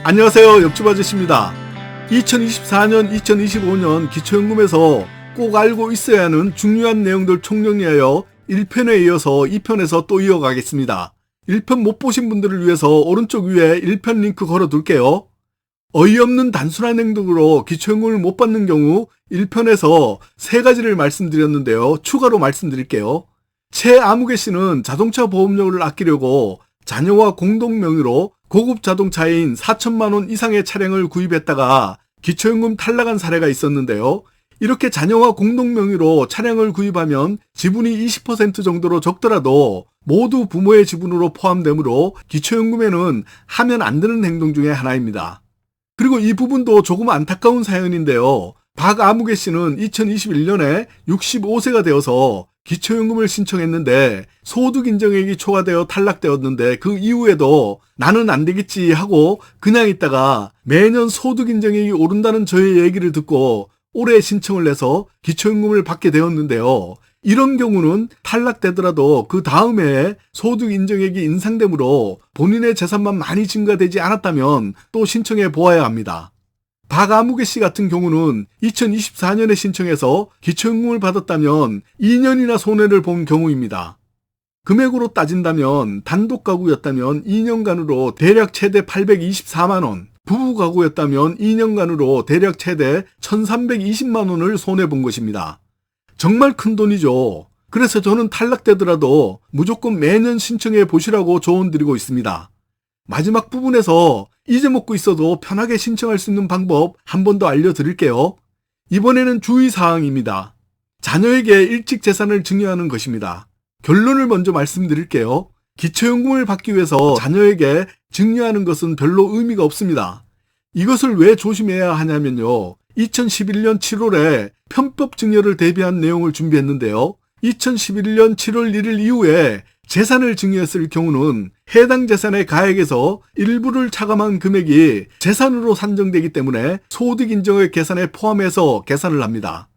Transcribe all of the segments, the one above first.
안녕하세요. 옆집 아저씨입니다. 2024년, 2025년 기초연금에서 꼭 알고 있어야 하는 중요한 내용들 총정리하여 1편에 이어서 2편에서 또 이어가겠습니다. 1편 못 보신 분들을 위해서 오른쪽 위에 1편 링크 걸어둘게요. 어이없는 단순한 행동으로 기초연금을 못 받는 경우 1편에서 3가지를 말씀드렸는데요. 추가로 말씀드릴게요. 최아무개 씨는 자동차 보험료를 아끼려고 자녀와 공동 명의로 고급 자동차인 4천만 원 이상의 차량을 구입했다가 기초연금 탈락한 사례가 있었는데요. 이렇게 자녀와 공동 명의로 차량을 구입하면 지분이 20% 정도로 적더라도 모두 부모의 지분으로 포함되므로 기초연금에는 하면 안 되는 행동 중에 하나입니다. 그리고 이 부분도 조금 안타까운 사연인데요. 박아무개 씨는 2021년에 65세가 되어서 기초연금을 신청했는데 소득 인정액이 초과되어 탈락되었는데 그 이후에도 나는 안 되겠지 하고 그냥 있다가 매년 소득 인정액이 오른다는 저의 얘기를 듣고 올해 신청을 해서 기초연금을 받게 되었는데요. 이런 경우는 탈락되더라도 그 다음 해에 소득 인정액이 인상되므로 본인의 재산만 많이 증가되지 않았다면 또 신청해 보아야 합니다. 박아무개 씨 같은 경우는 2024년에 신청해서 기초연금을 받았다면 2년이나 손해를 본 경우입니다. 금액으로 따진다면 단독 가구였다면 2년간으로 대략 최대 824만 원, 부부 가구였다면 2년간으로 대략 최대 1320만 원을 손해본 것입니다. 정말 큰 돈이죠. 그래서 저는 탈락되더라도 무조건 매년 신청해 보시라고 조언드리고 있습니다. 마지막 부분에서 잊어먹고 있어도 편하게 신청할 수 있는 방법 한 번 더 알려드릴게요. 이번에는 주의사항입니다. 자녀에게 일찍 재산을 증여하는 것입니다. 결론을 먼저 말씀드릴게요. 기초연금을 받기 위해서 자녀에게 증여하는 것은 별로 의미가 없습니다. 이것을 왜 조심해야 하냐면요. 2011년 7월에 편법 증여를 대비한 내용을 준비했는데요. 2011년 7월 1일 이후에 재산을 증여했을 경우는 해당 재산의 가액에서 일부를 차감한 금액이 재산으로 산정되기 때문에 소득인정액 계산에 포함해서 계산을 합니다.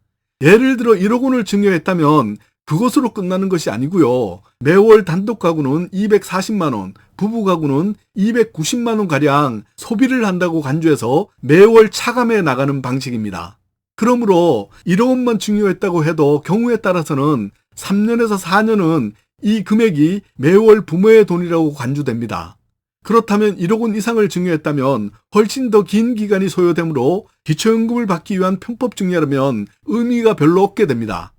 예를 들어 1억 원을 증여했다면 그것으로 끝나는 것이 아니고요. 매월 단독 가구는 240만 원, 부부 가구는 290만 원가량 소비를 한다고 간주해서 매월 차감해 나가는 방식입니다. 그러므로 1억 원만 증여했다고 해도 경우에 따라서는 3년에서 4년은 이 금액이 매월 부모의 돈이라고 간주됩니다. 그렇다면 1억 원 이상을 증여했다면 훨씬 더 긴 기간이 소요되므로 기초연금을 받기 위한 편법 증여라면 의미가 별로 없게 됩니다.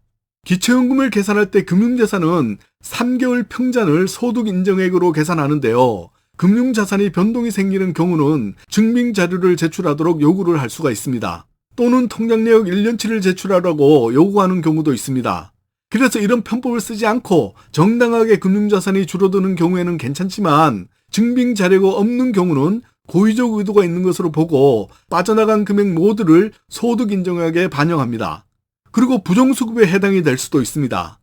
기초연금을 계산할 때 금융자산은 3개월 평잔을 소득인정액으로 계산하는데요. 금융자산이 변동이 생기는 경우는 증빙자료를 제출하도록 요구를 할 수가 있습니다. 또는 통장내역 1년치를 제출하라고 요구하는 경우도 있습니다. 그래서 이런 편법을 쓰지 않고 정당하게 금융자산이 줄어드는 경우에는 괜찮지만 증빙자료가 없는 경우는 고의적 의도가 있는 것으로 보고 빠져나간 금액 모두를 소득인정액에 반영합니다. 그리고 부정수급에 해당이 될 수도 있습니다.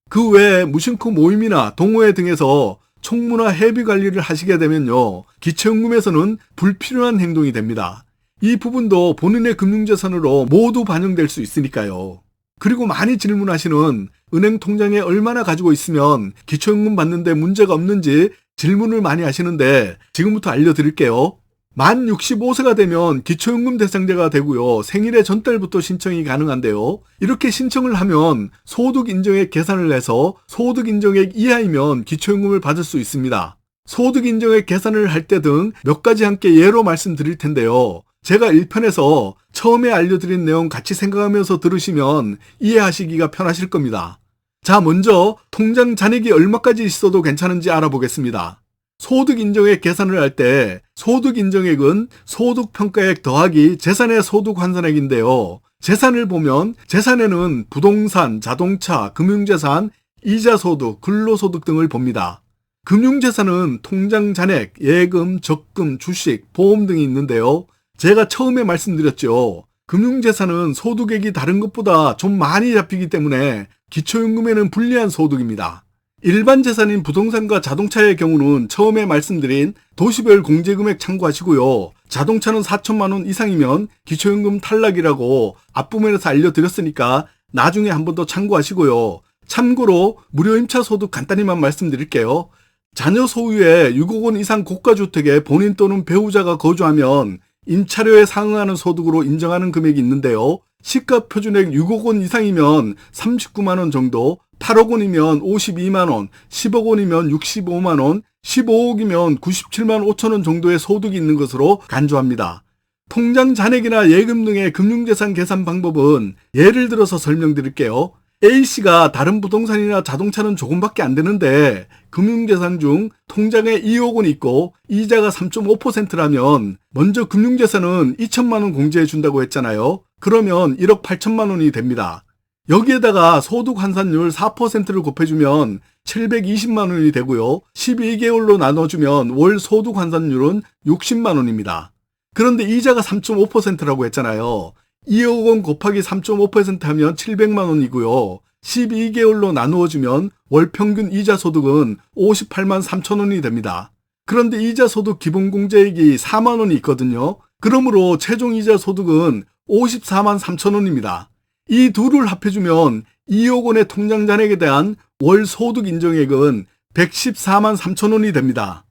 그 외에 무신고 모임이나 동호회 등에서 총무나 회비 관리를 하시게 되면요. 기초연금에서는 불필요한 행동이 됩니다. 이 부분도 본인의 금융자산으로 모두 반영될 수 있으니까요. 그리고 많이 질문하시는 은행 통장에 얼마나 가지고 있으면 기초연금 받는데 문제가 없는지 질문을 많이 하시는데 지금부터 알려드릴게요. 만 65세가 되면 기초연금 대상자가 되고요. 생일의 전달부터 신청이 가능한데요. 이렇게 신청을 하면 소득인정액 계산을 해서 소득인정액 이하이면 기초연금을 받을 수 있습니다. 소득인정액 계산을 할 때 등 몇 가지 함께 예로 말씀드릴 텐데요. 제가 1편에서 처음에 알려드린 내용 같이 생각하면서 들으시면 이해하시기가 편하실 겁니다. 자, 먼저 통장 잔액이 얼마까지 있어도 괜찮은지 알아보겠습니다. 소득인정액 계산을 할 때 소득인정액은 소득평가액 더하기 재산의 소득환산액인데요. 재산을 보면 재산에는 부동산, 자동차, 금융재산, 이자소득, 근로소득 등을 봅니다. 금융재산은 통장 잔액, 예금, 적금, 주식, 보험 등이 있는데요. 제가 처음에 말씀드렸죠. 금융재산은 소득액이 다른 것보다 좀 많이 잡히기 때문에 기초연금에는 불리한 소득입니다. 일반 재산인 부동산과 자동차의 경우는 처음에 말씀드린 도시별 공제금액 참고하시고요. 자동차는 4천만 원 이상이면 기초연금 탈락이라고 앞부분에서 알려드렸으니까 나중에 한 번 더 참고하시고요. 참고로 무료 임차 소득 간단히만 말씀드릴게요. 자녀 소유의 6억 원 이상 고가주택에 본인 또는 배우자가 거주하면 임차료에 상응하는 소득으로 인정하는 금액이 있는데요. 시가 표준액 6억 원 이상이면 39만 원 정도, 8억 원이면 52만 원, 10억 원이면 65만 원, 15억이면 97만 5천 원 정도의 소득이 있는 것으로 간주합니다. 통장 잔액이나 예금 등의 금융재산 계산 방법은 예를 들어서 설명드릴게요. A씨가 다른 부동산이나 자동차는 조금밖에 안 되는데 금융재산 중 통장에 2억 원 있고 이자가 3.5%라면 먼저 금융재산은 2천만 원 공제해 준다고 했잖아요. 그러면 1억 8천만 원이 됩니다. 여기에다가 소득 환산율 4%를 곱해주면 720만 원이 되고요. 12개월로 나눠주면 월 소득 환산율은 60만 원입니다. 그런데 이자가 3.5%라고 했잖아요. 2억 원 곱하기 3.5% 하면 700만 원이고요. 12개월로 나누어주면 월 평균 이자 소득은 58만 3천 원이 됩니다. 그런데 이자 소득 기본공제액이 4만 원이 있거든요. 그러므로 최종 이자 소득은 54만 3천 원입니다. 이 둘을 합해주면 2억 원의 통장 잔액에 대한 월 소득 인정액은 114만 3천 원이 됩니다.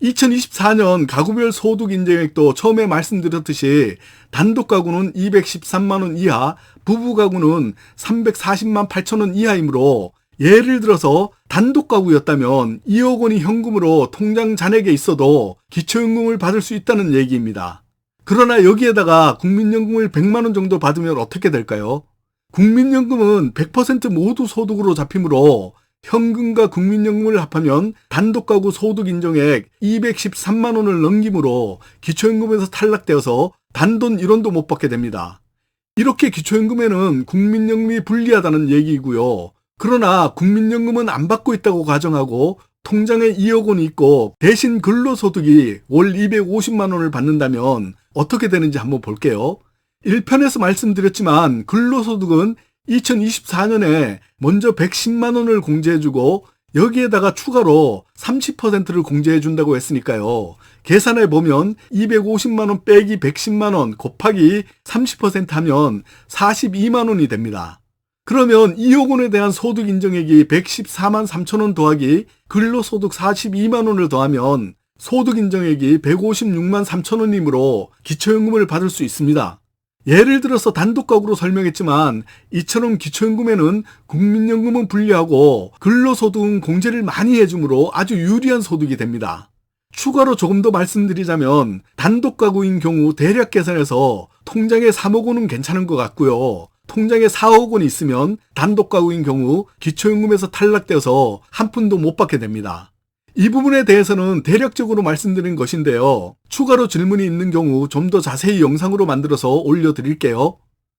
2024년 가구별 소득 인정액도 처음에 말씀드렸듯이 단독 가구는 213만 원 이하, 부부 가구는 340만 8천 원 이하이므로 예를 들어서 단독 가구였다면 2억 원이 현금으로 통장 잔액에 있어도 기초연금을 받을 수 있다는 얘기입니다. 그러나 여기에다가 국민연금을 100만 원 정도 받으면 어떻게 될까요? 국민연금은 100% 모두 소득으로 잡히므로 현금과 국민연금을 합하면 단독 가구 소득 인정액 213만 원을 넘기므로 기초연금에서 탈락되어서 단돈 1원도 못 받게 됩니다. 이렇게 기초연금에는 국민연금이 불리하다는 얘기이고요. 그러나 국민연금은 안 받고 있다고 가정하고 통장에 2억 원이 있고 대신 근로소득이 월 250만 원을 받는다면 어떻게 되는지 한번 볼게요. 1편에서 말씀드렸지만 근로소득은 2024년에 먼저 110만 원을 공제해주고 여기에다가 추가로 30%를 공제해준다고 했으니까요. 계산해보면 250만 원 빼기 110만 원 곱하기 30% 하면 42만 원이 됩니다. 그러면 2억 원에 대한 소득 인정액이 114만 3천 원 더하기 근로소득 42만 원을 더하면 소득 인정액이 156만 3천 원이므로 기초연금을 받을 수 있습니다. 예를 들어서 단독 가구로 설명했지만 이처럼 기초연금에는 국민연금은 불리하고 근로소득은 공제를 많이 해주므로 아주 유리한 소득이 됩니다. 추가로 조금 더 말씀드리자면 단독 가구인 경우 대략 계산해서 통장에 3억 원은 괜찮은 것 같고요. 통장에 4억 원이 있으면 단독 가구인 경우 기초연금에서 탈락되어서 한 푼도 못 받게 됩니다. 이 부분에 대해서는 대략적으로 말씀드린 것인데요. 추가로 질문이 있는 경우 좀 더 자세히 영상으로 만들어서 올려드릴게요.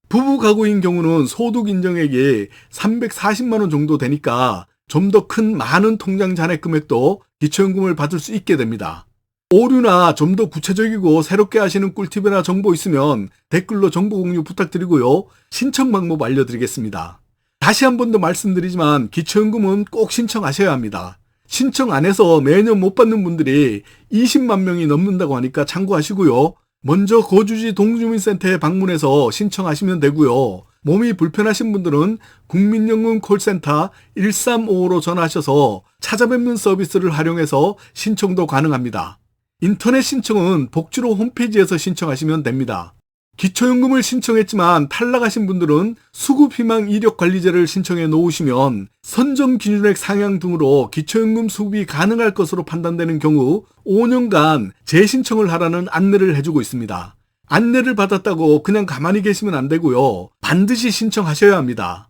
부부 가구인 경우는 소득 인정액이 340만 원 정도 되니까 좀 더 큰 많은 통장 잔액 금액도 기초연금을 받을 수 있게 됩니다. 오류나 좀 더 구체적이고 새롭게 하시는 꿀팁이나 정보 있으면 댓글로 정보 공유 부탁드리고요. 신청 방법 알려드리겠습니다. 다시 한 번 더 말씀드리지만 기초연금은 꼭 신청하셔야 합니다. 신청 안 해서 매년 못 받는 분들이 20만 명이 넘는다고 하니까 참고하시고요. 먼저 거주지 동주민센터에 방문해서 신청하시면 되고요. 몸이 불편하신 분들은 국민연금 콜센터 1355로 전화하셔서 찾아뵙는 서비스를 활용해서 신청도 가능합니다. 인터넷 신청은 복지로 홈페이지에서 신청하시면 됩니다. 기초연금을 신청했지만 탈락하신 분들은 수급희망 이력관리제를 신청해 놓으시면 선정 기준액 상향 등으로 기초연금 수급이 가능할 것으로 판단되는 경우 5년간 재신청을 하라는 안내를 해주고 있습니다. 안내를 받았다고 그냥 가만히 계시면 안 되고요. 반드시 신청하셔야 합니다.